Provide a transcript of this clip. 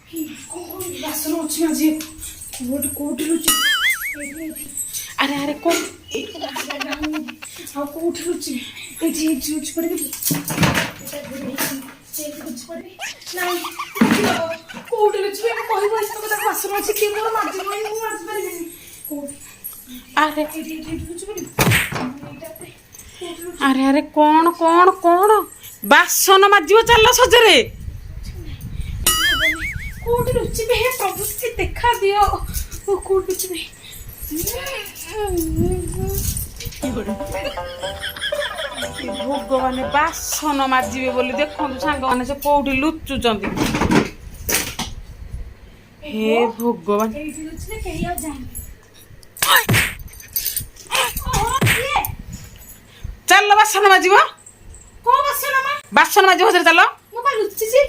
ବାସନ ଅଛି ଆଜି କୋଉଠି ଲୁଚି ଆରେ ଆରେ ଆଉ କୋଉଠି ଲୁଚି ଏଇଠି ଲୁଚି ପଡିବି କୋଉଠି ଲୁଚିବି କହିବ ବାସନ ଅଛି କିଏ ମୋର ମାଜିବ ମୁଁ ମାଜି ପାରିବିନି କୋଉଠି ଆରେ ଆରେ ଆରେ କଣ କଣ କଣ ବାସନ ମାଜିବ ଚାଲ ସଜରେ କୋଉଠି ଲୁଚିବି ହେ ପ୍ରଭୁ ଟିକେ ଦେଖା ଦିଅ କୋଉଠି ଲୁଚିବି ଭଗବାନ ବାସନ ମାଜିବେ ବୋଲି ଦେଖନ୍ତୁ ସାଙ୍ଗମାନେ ସେ କୋଉଠି ଲୁଚୁଛନ୍ତି ହେ ଭଗବାନ ଏଇଠି ଲୁଚିଲେ କେହି ଆଉ ଜାଣିବେ ଚାଲ ବାସନ ମାଜିବ କୋଉ ବାସନ ମାଜିବ ଚାଲ ମୁଁ ପା ଲୁଚିଛି